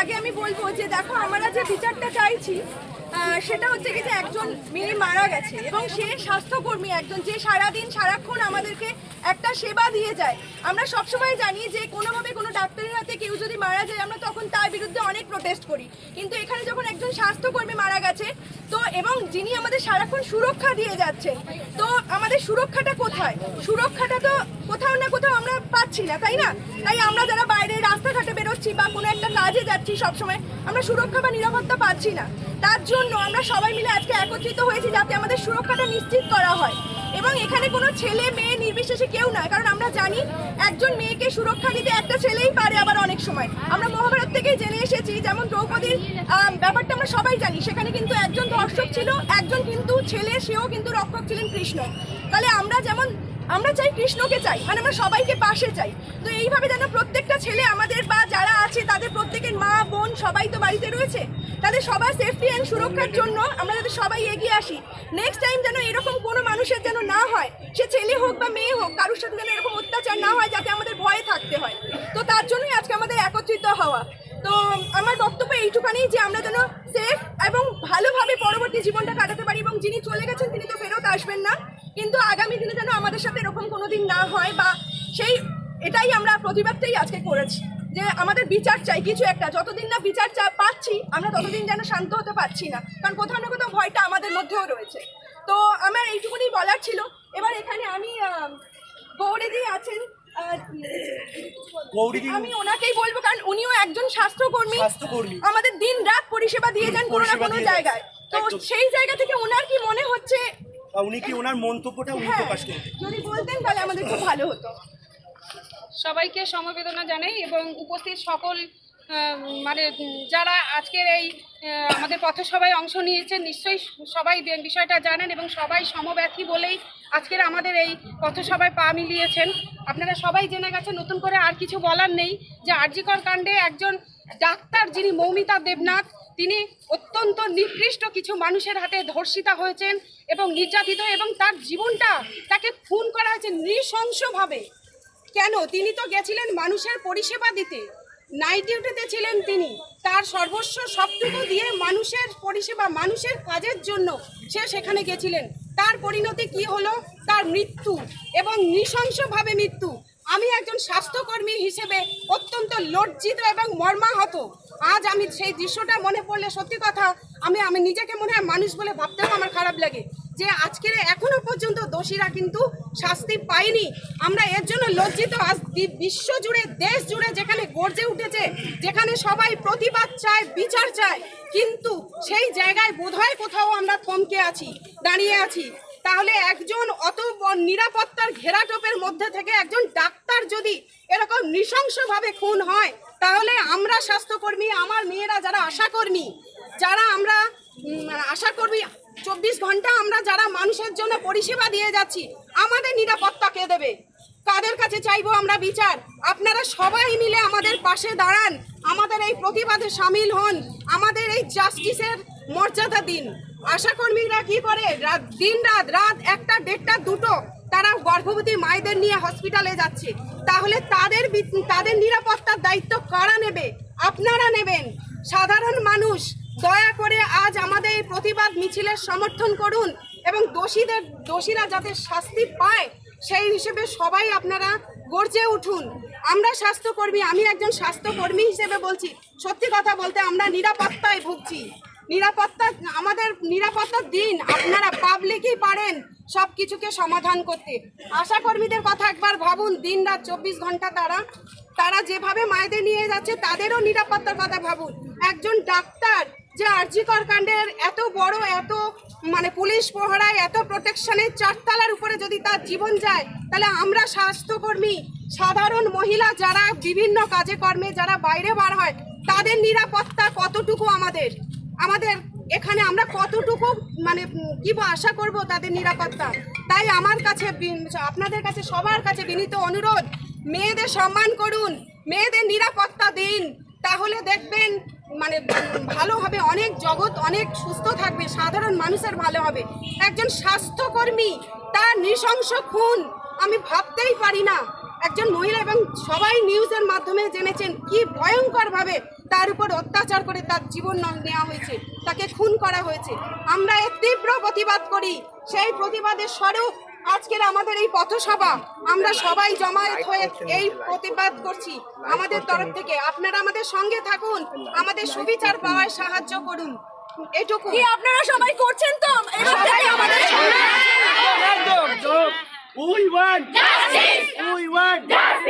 আগে আমি বলবো যে দেখো আমরা যে বিচারটা চাইছি সেটা হচ্ছে কি যে একজন মেয়ে মারা গেছে এবং সে স্বাস্থ্যকর্মী একজন, যে সারাদিন সারাক্ষণ আমাদেরকে একটা সেবা দিয়ে যায়। আমরা সবসময় জানি যে কোনোভাবে কোনো ডাক্তারের হাতে কেউ যদি মারা যায় আমরা তখন তার বিরুদ্ধে অনেক প্রোটেস্ট করি, কিন্তু এখানে যখন একজন স্বাস্থ্যকর্মী মারা গেছে তো এবং যিনি আমাদের সারাক্ষণ সুরক্ষা দিয়ে যাচ্ছেন, তো আমাদের সুরক্ষাটা কোথায়? সুরক্ষাটা তো কোথাও না কোথাও আমরা পাচ্ছি না, তাই না? তাই আমরা যারা বাইরে রাস্তাঘাটে বেরোচ্ছি বা কোনো একটা কাজে যাচ্ছি সবসময় আমরা সুরক্ষা বা নিরাপত্তা পাচ্ছি না। তার জন্য আমরা সবাই মিলে আজকে একত্রিত হয়েছি যাতে আমাদের সুরক্ষাটা নিশ্চিত করা হয়। এবং এখানে কোনো ছেলে মেয়ে নির্বিশেষে কেউ নয়, কারণ আমরা জানি একজন মেয়েকে সুরক্ষা দিতে একটা ছেলেই পারে। আবার অনেক সময় আমরা মহাভারত থেকেই জেনে এসেছি, যেমন দ্রৌপদীর ব্যাপারটা আমরা সবাই জানি, সেখানে কিন্তু একজন ধর্ষক ছিল, একজন কিন্তু ছেলে, সেও কিন্তু রক্ষক ছিলেন কৃষ্ণ। তাহলে আমরা চাই কৃষ্ণকে চাই, মানে আমরা সবাইকে পাশে চাই। তো এইভাবে যেন প্রত্যেকটা ছেলে আমাদের বা যারা আছে তাদের প্রত্যেকের মা বোন সবাই তো বাড়িতে রয়েছে, তাদের সবার সেফটি অ্যান্ড সুরক্ষার জন্য আমরা যাতে সবাই এগিয়ে আসি। নেক্সট টাইম যেন এরকম কোনো মানুষের যেন না হয়, সে ছেলে হোক বা মেয়ে হোক, কারোর সাথে যেন এরকম অত্যাচার না হয় যাতে আমাদের ভয়ে থাকতে হয়। তো তার জন্যই আজকে আমাদের একত্রিত হওয়া। তো আমার বক্তব্য এইটুখানি যে আমরা যেন সেফ এবং ভালোভাবে পরবর্তী জীবনটা কাটাতে পারি, এবং যিনি চলে গেছেন তিনি তো ফেরত আসবেন না, কিন্তু আগামী দিনে যেন আমাদের সাথে এরকম কোনোদিন না হয়, বা এটাই আমরা প্রতিবাদটাই আজকে করেছি যে আমাদের বিচার চাই কিছু একটা। যতদিন না বিচার পাচ্ছি আমরা ততদিন যেন শান্ত হতে পারছি না, কারণ কোথাও না কোথাও ভয়টা আমাদের মধ্যেও রয়েছে। তো আমার এইটুকুনি বলার ছিল। এবার এখানে আমি গৌরীদি আছেন, আমি ওনাকেই বলবো, কারণ উনিও একজন স্বাস্থ্যকর্মী, আমাদের দিন রাত পরিষেবা দিয়ে যান কোনো না কোনো জায়গায়। তো সেই জায়গা থেকে ওনার কি মনে হচ্ছে, উনি কি ওনার মন্তব্যটা উনি প্রকাশ করবেন যদি বলতেন তাহলে আমাদের খুব ভালো হতো। সবাইকে সমবেদনা জানাই এবং উপস্থিত সকল মানে যারা আজকের এই আমাদের পথসভায় অংশ নিয়েছেন নিশ্চয়ই সবাই বিষয়টা জানেন এবং সবাই সমব্যথী বলেই আজকের আমাদের এই পথসভায় পা মিলিয়েছেন। আপনারা সবাই জেনে গেছেন, নতুন করে আর কিছু বলার নেই যে আর.জি. কর কাণ্ডে একজন ডাক্তার যিনি মৌমিতা দেবনাথ, তিনি অত্যন্ত নিকৃষ্ট কিছু মানুষের হাতে ধর্ষিতা হয়েছেন এবং নির্যাতিত, এবং তার জীবনটা তাকে খুন করা হয়েছে নৃশংসভাবে। কেন? তিনি তো গেছিলেন মানুষের পরিষেবা দিতে, নাইট ডিউটিতে ছিলেন তিনি, তার সর্বস্ব সবটুকু দিয়ে মানুষের পরিষেবা, মানুষের কাজের জন্য সে সেখানে গেছিলেন। তার পরিণতি কি হলো? তার মৃত্যু, এবং নৃশংসভাবে মৃত্যু। আমি একজন স্বাস্থ্যকর্মী হিসেবে অত্যন্ত লজ্জিত এবং মর্মাহত। আজ আমি সেই দৃশ্যটা মনে পড়লে সত্যি কথা আমি নিজেকে মনে হয় মানুষ বলে ভাবতেও আমার খারাপ লাগে যে আজকের এখনো পর্যন্ত দোষীরা কিন্তু শাস্তি পায়নি। আমরা এর জন্য লজ্জিত। আজ বিশ্ব জুড়ে, দেশ জুড়ে যেখানে গর্জে উঠেছে, যেখানে সবাই প্রতিবাদ চায়, বিচার চায়, কিন্তু সেই জায়গায় বোধহয় কোথাও আমরা থমকে আছি, দাঁড়িয়ে আছি। তাহলে একজন অত নিরাপত্তার ঘেরাটোপের মধ্যে থেকে একজন ডাক্তার যদি এরকম নৃশংসভাবে খুন হয়, তাহলে আমরা স্বাস্থ্যকর্মী, আমার মেয়েরা যারা আশাকর্মী, যারা আমরা আশাকর্মী 24 ঘন্টা আমরা যারা মানুষের জন্য পরিষেবা দিয়ে যাচ্ছি, আমাদের নিরাপত্তা কে দেবে? কাদের কাছে চাইবো আমরা বিচার? আপনারা সবাই মিলে আমাদের পাশে দাঁড়ান, আমাদের এই প্রতিবাদে সামিল হন, আমাদের এই জাস্টিসের মর্যাদা দিন। আশাকর্মীরা কি করে? দিন রাত 1টা, 1:30, 2টো তারা গর্ভবতী মায়েদের নিয়ে হসপিটালে যাচ্ছে। তাহলে তাদের নিরাপত্তার দায়িত্ব কারা নেবে? আপনারা নেবেন, সাধারণ মানুষ। দয়া করে আজ আমাদের এই প্রতিবাদ মিছিলের সমর্থন করুন এবং দোষীরা যাতে শাস্তি পায় সেই হিসেবে সবাই আপনারা গর্জে উঠুন। আমরা স্বাস্থ্যকর্মী, আমি একজন স্বাস্থ্যকর্মী হিসেবে বলছি, সত্যি কথা বলতে আমরা নিরাপত্তায় ভুগছি। আমাদের নিরাপত্তা দিন। আপনারা পাবলিকই পারেন সব কিছুকে সমাধান করতে। আশাকর্মীদের কথা একবার ভাবুন, দিন রাত 24 ঘন্টা তারা যেভাবে মায়েদের নিয়ে যাচ্ছে, তাদেরও নিরাপত্তার কথা ভাবুন। একজন ডাক্তার যে আর.জি. কর কাণ্ডের এত বড়, এত মানে পুলিশ প্রহরায়, এত প্রোটেকশনের 4 তলার উপরে যদি তার জীবন যায়, তাহলে আমরা স্বাস্থ্যকর্মী, সাধারণ মহিলা যারা বিভিন্ন কাজে কর্মে যারা বাইরে বার হয়, তাদের নিরাপত্তা কতটুকু আমাদের এখানে আমরা কতটুকু মানে কি আশা করব তাদের নিরাপত্তা? তাই আমার কাছে, আপনাদের কাছে, সবার কাছে বিনীত অনুরোধ, মেয়েদের সম্মান করুন, মেয়েদের নিরাপত্তা দিন, তাহলে দেখবেন মানে ভালো হবে, অনেক জগৎ অনেক সুস্থ থাকবে, সাধারণ মানুষের ভালো হবে। একজন স্বাস্থ্যকর্মী তার নৃশংস খুন আমি ভাবতেই পারি না। একজন মহিলা, এবং সবাই নিউজের মাধ্যমে জেনেছেন কি ভয়ঙ্করভাবে তার উপর অত্যাচার করে তার জীবন নেওয়া হয়েছে, তাকে খুন করা হয়েছে। আমরা এর তীব্র প্রতিবাদ করি। সেই প্রতিবাদের স্বরূপ আজকের আমাদের এই পথসভা, আমরা সবাই জমায়েত হয়ে এই প্রতিবাদ করছি আমাদের তরফ থেকে। আপনারা আমাদের সঙ্গে থাকুন, আমাদের সুবিচার পাওয়ায় সাহায্য করুন, এটুকু। কি আপনারা সবাই করছেন তো? এবার সবাই আমাদের সঙ্গে We want justice. We want justice.